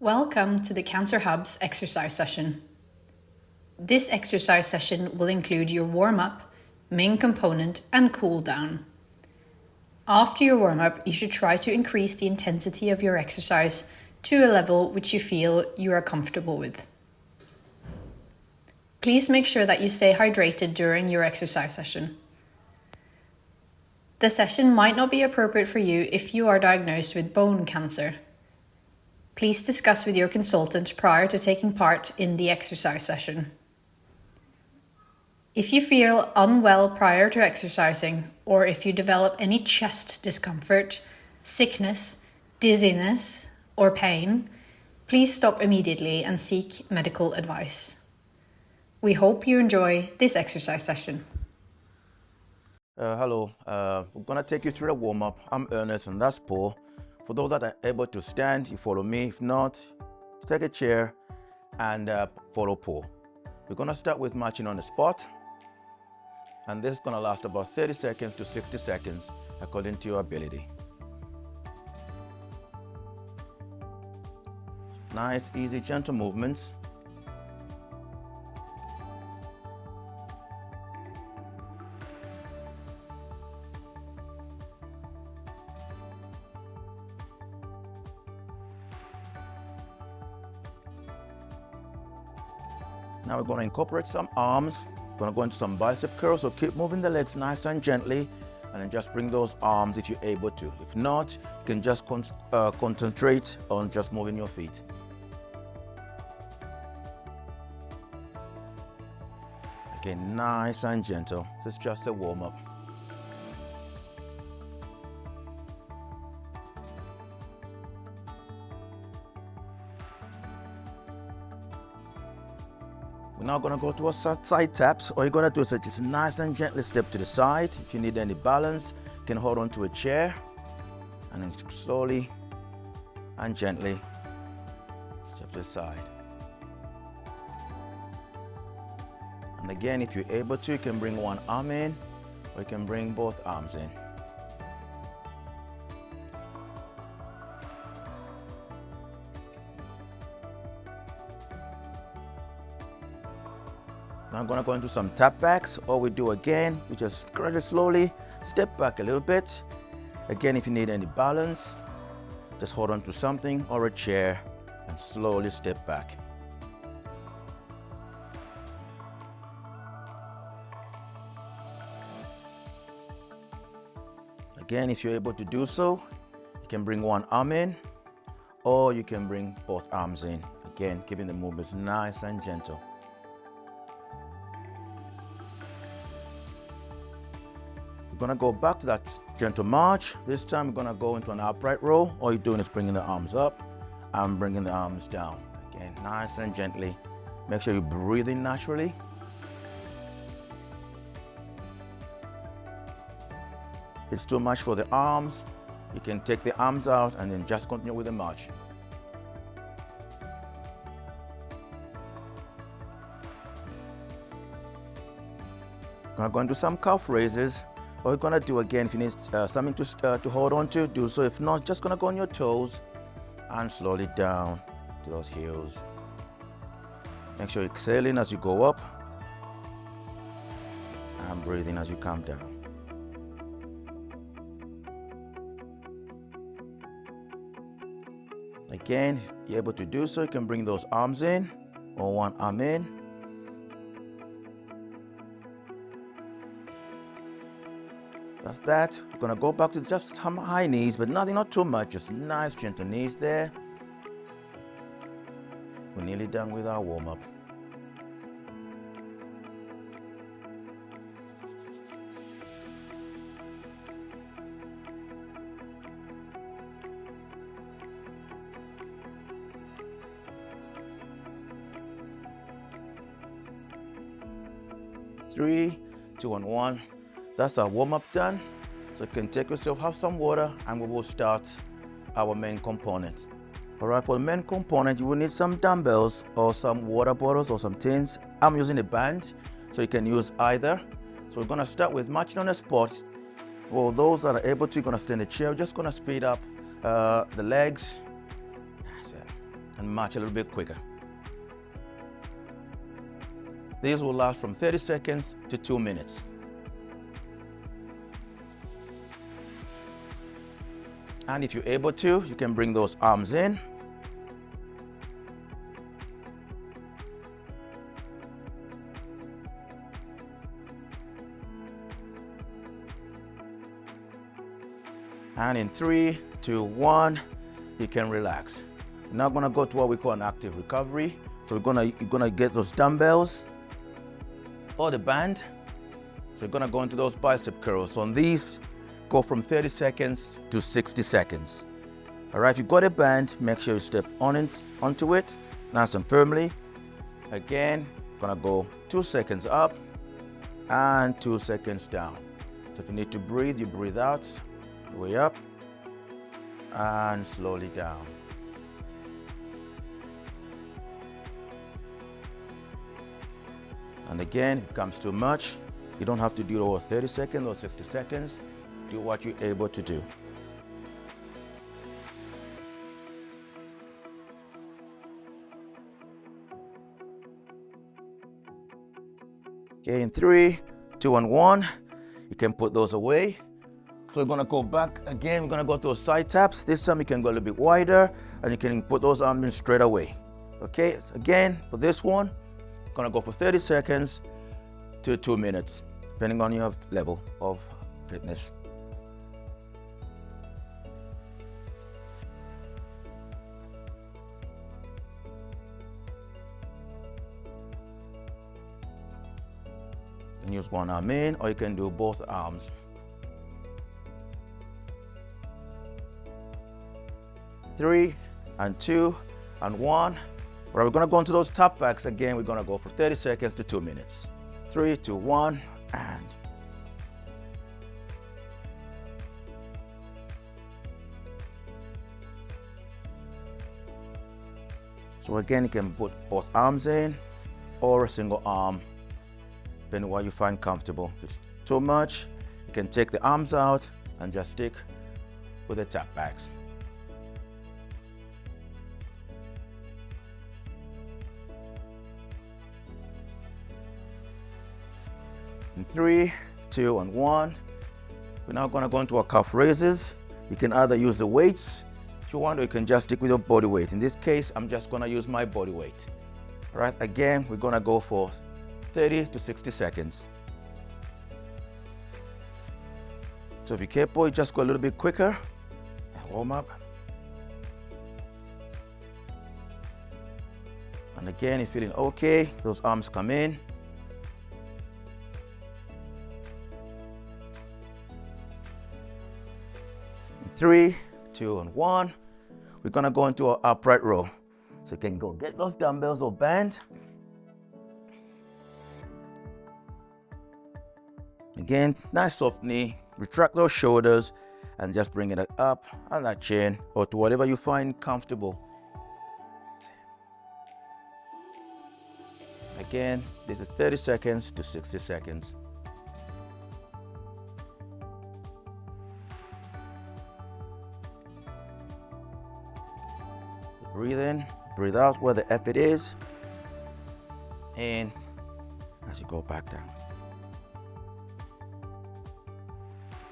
Welcome to the Cancer Hub's exercise session. This exercise session will include your warm-up, main component and cool down. After your warm-up, you should try to increase the intensity of your exercise to a level which you feel you are comfortable with. Please make sure that you stay hydrated during your exercise session. The session might not be appropriate for you if you are diagnosed with bone cancer. Please discuss with your consultant prior to taking part in the exercise session. If you feel unwell prior to exercising, or if you develop any chest discomfort, sickness, dizziness, or pain, please stop immediately and seek medical advice. We hope you enjoy this exercise session. Hello, we're going to take you through the warm-up. I'm Ernest and that's Paul. For those that are able to stand, you follow me. If not, take a chair and follow Paul. We're going to start with marching on the spot. And this is going to last about 30 seconds to 60 seconds according to your ability. Nice, easy, gentle movements. Now we're going to incorporate some arms. We're going to go into some bicep curls, so keep moving the legs nice and gently, and then just bring those arms if you're able to. If not, you can just concentrate on just moving your feet. Again, nice and gentle. This is just a warm-up. We're now going to go to our side taps. All you're going to do is just nice and gently step to the side. If you need any balance, you can hold on to a chair and then slowly and gently step to the side. And again, if you're able to, you can bring one arm in or you can bring both arms in. Now I'm going to go into some tap backs. All we do again, we just gradually slowly step back a little bit. Again, if you need any balance, just hold on to something or a chair and slowly step back. Again, if you're able to do so, you can bring one arm in or you can bring both arms in. Again, keeping the movements nice and gentle. We're going to go back to that gentle march. This time we're going to go into an upright row. All you're doing is bringing the arms up and bringing the arms down. Again, nice and gently. Make sure you're breathing naturally. If it's too much for the arms, you can take the arms out and then just continue with the march. We're going to go into some calf raises. What we're going to do again, if you need something to hold on to, do so. If not, just going to go on your toes and slowly down to those heels. Make sure you're exhaling as you go up and breathing as you come down. Again, if you're able to do so, you can bring those arms in or one arm in. That's that. We're going to go back to just some high knees, but not too much, just nice gentle knees there. We're nearly done with our warm-up. Three, two, and one. That's our warm-up done. So you can take yourself, have some water, and we will start our main component. All right, for the main component, you will need some dumbbells or some water bottles or some tins. I'm using a band, so you can use either. So we're gonna start with marching on the spot. For those that are able to, you're gonna stand in the chair. We're just gonna speed up the legs. That's it. and march a little bit quicker. These will last from 30 seconds to 2 minutes. And if you're able to, you can bring those arms in. And in 3, 2, 1, you can relax. We're now gonna go to what we call an active recovery. So you're gonna get those dumbbells or the band. So you're gonna go into those bicep curls. So on these, go from 30 seconds to 60 seconds. All right, if you got a band, make sure you step onto it, nice and firmly. Again, gonna go 2 seconds up and 2 seconds down. So if you need to breathe, you breathe out, way up and slowly down. And again, if it becomes too much, you don't have to do it over 30 seconds or 60 seconds. Do what you're able to do. Okay, in 3, 2, and 1, you can put those away. So we're gonna go back again, we're gonna go to those side taps. This time you can go a little bit wider and you can put those arms in straight away. Okay, so again, for this one, gonna go for 30 seconds to 2 minutes, depending on your level of fitness. You can use one arm in, or you can do both arms. Three, and 2, and 1. Right, we're gonna go into those top backs again. We're gonna go for 30 seconds to 2 minutes. 3, 2, 1, and. So again, you can put both arms in or a single arm, depending on what you find comfortable. If it's too much, you can take the arms out and just stick with the top backs. In 3, 2, and 1. We're now gonna go into our calf raises. You can either use the weights. If you want, or you can just stick with your body weight. In this case, I'm just gonna use my body weight. All right, again, we're gonna go for 30 to 60 seconds. So if you're capable, you just go a little bit quicker and warm up. And again, you're feeling okay, those arms come in. In 3, 2, and 1. We're gonna go into our upright row. So you can go get those dumbbells or band. Again, nice soft knee, retract those shoulders and just bring it up on that chin or to whatever you find comfortable. Again, this is 30 seconds to 60 seconds. Breathe in, breathe out where the effort is, and as you go back down.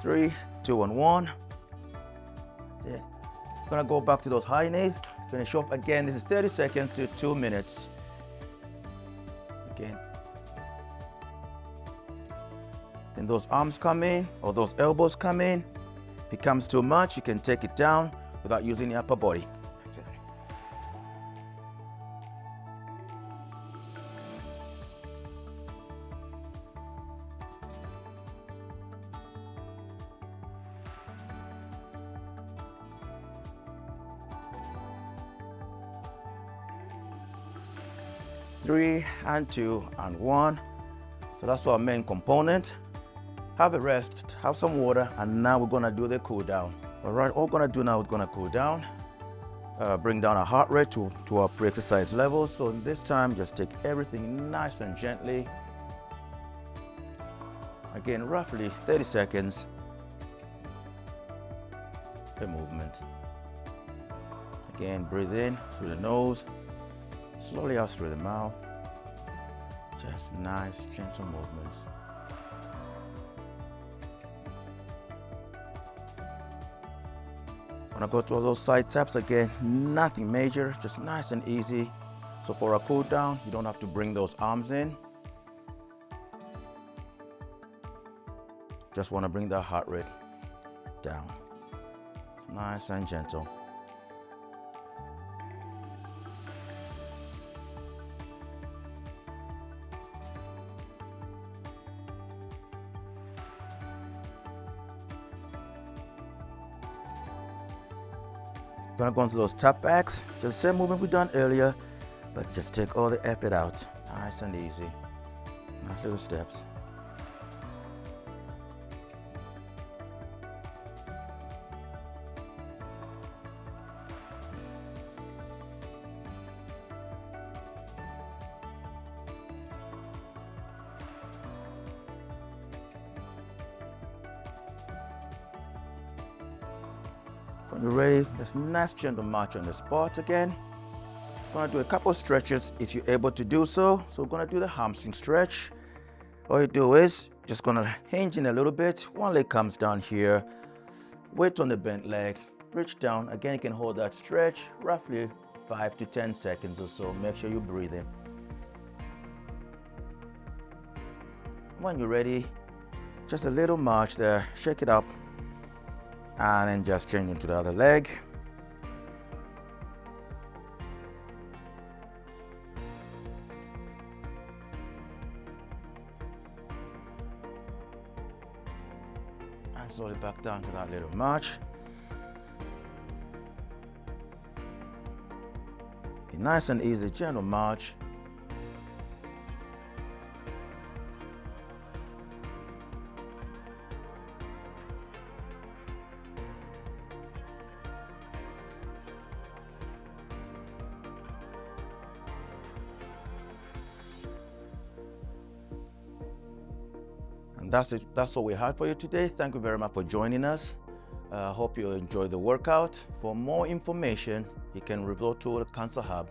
3, 2, and 1. That's it. Gonna go back to those high knees. Finish off again. This is 30 seconds to 2 minutes. Again. Then those arms come in, or those elbows come in. If it becomes too much, you can take it down without using the upper body. That's it. Three, and 2, and 1. So that's our main component. Have a rest, have some water, and now we're gonna do the cool down. All right, all we're gonna do now is gonna cool down, bring down our heart rate to our pre-exercise level. So this time, just take everything nice and gently. Again, roughly 30 seconds per movement. Again, breathe in through the nose, slowly out through the mouth. Just nice, gentle movements. When I go to all those side taps again, nothing major, just nice and easy. So for a cool down, you don't have to bring those arms in. Just want to bring that heart rate down. Nice and gentle. Gonna go into those tap backs, just the same movement we done earlier, but just take all the effort out. Nice and easy. Nice little steps. When you're ready, this nice gentle march on the spot again. Gonna do a couple stretches if you're able to do so. So we're gonna do the hamstring stretch. All you do is just gonna hinge in a little bit. One leg comes down here. Weight on the bent leg. Reach down. Again, you can hold that stretch roughly 5 to 10 seconds or so. Make sure you breathe in. When you're ready, just a little march there. Shake it up. And then just change into the other leg. And slowly back down to that little march. A nice and easy, gentle march. And that's it. That's all we had for you today. Thank you very much for joining us. Hope you enjoyed the workout. For more information, you can revert to the Cancer Hub